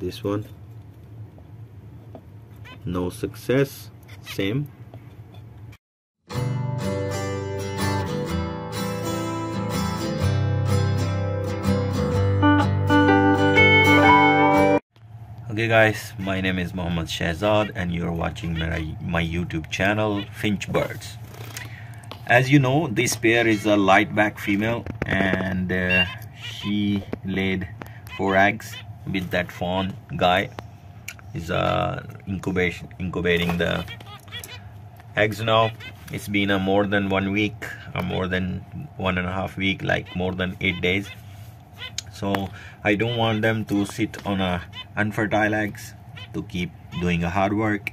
This one, no success. Same. Okay guys, my name is Mohammed Shahzad and you're watching my YouTube channel Finch Birds. As you know, this pair is a lightback female and she laid 4 eggs with that fawn guy. Is incubating the eggs now. It's been a more than 1 week or more than 1.5 weeks, like more than 8 days. So I don't want them to sit on a unfertile eggs to keep doing a hard work.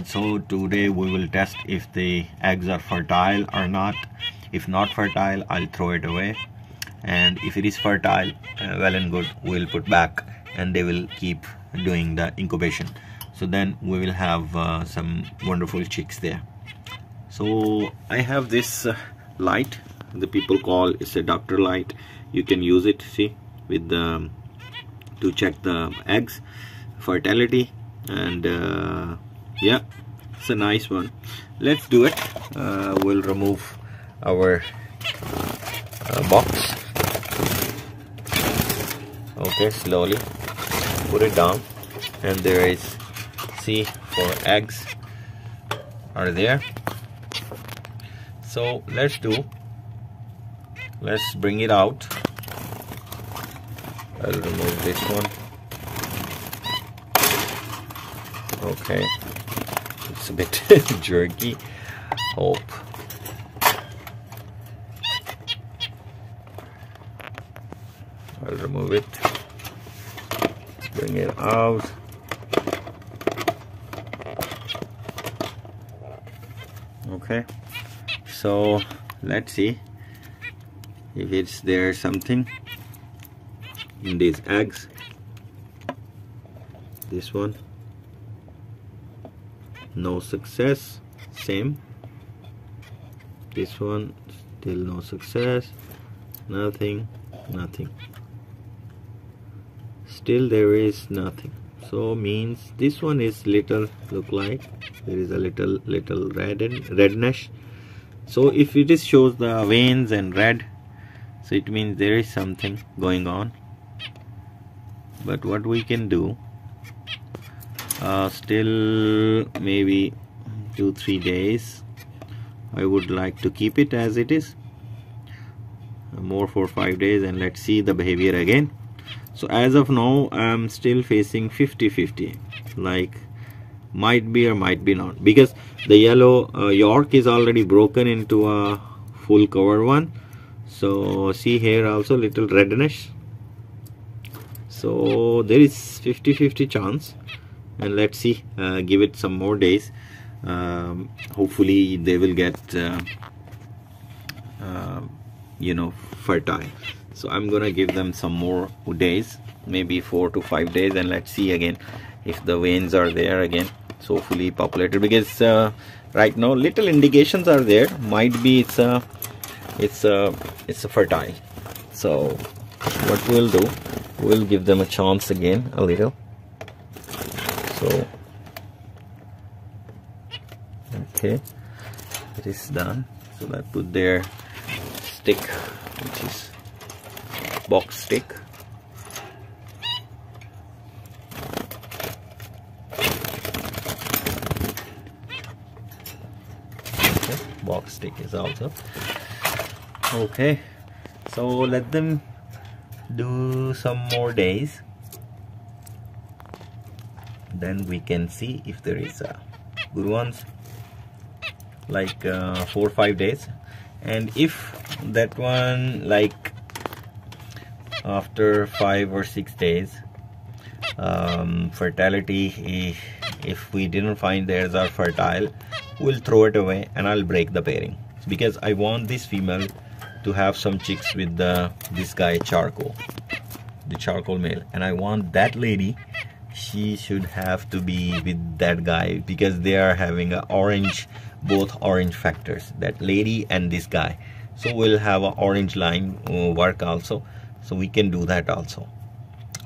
So today we will test if the eggs are fertile or not. If not fertile, I'll throw it away, and if it is fertile, well and good, we'll put back and they will keep doing the incubation. So then we will have some wonderful chicks there. So I have this light, the people call it's a doctor light. You can use it, see, with the to check the eggs fertility, and yeah, it's a nice one. Let's do it. We'll remove our box. Okay, slowly put it down, and there is, see, 4 eggs are there. So let's bring it out. I'll remove this one. Okay, it's a bit jerky. Hope. I'll remove it. Bring it out. Okay, so let's see if it's there something in these eggs. This one, no success. Same. This one, still no success. Nothing. Still there is nothing. So means this one is little, look like there is a little redness. So if it is shows the veins and red, so it means there is something going on. But what we can do, still maybe 2-3 days, I would like to keep it as it is, more for 5 days, and let's see the behavior again. So as of now, I'm still facing 50-50, like might be or might be not, because the yellow York is already broken into a full cover one. So see here also little redness. So there is 50-50 chance, and let's see, give it some more days. Hopefully they will get fertile. So I'm gonna give them some more days, maybe 4 to 5 days, and let's see again if the veins are there again. So fully populated, because right now little indications are there, might be it's a fertile. So what we'll do, we'll give them a chance again a little. So okay, it is done. So I put their stick, which is box stick. Okay, box stick is also okay. So let them do some more days, then we can see if there is good ones, like 4 or 5 days. And if that one, like after 5 or 6 days, fertility, if we didn't find theirs are fertile, we'll throw it away and I'll break the pairing, because I want this female to have some chicks with this guy charcoal, the charcoal male, and I want that lady, she should have to be with that guy, because they are having a orange, both orange factors, that lady and this guy. So we'll have an orange line work also, so we can do that also.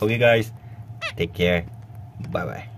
Okay guys, Take care. Bye bye.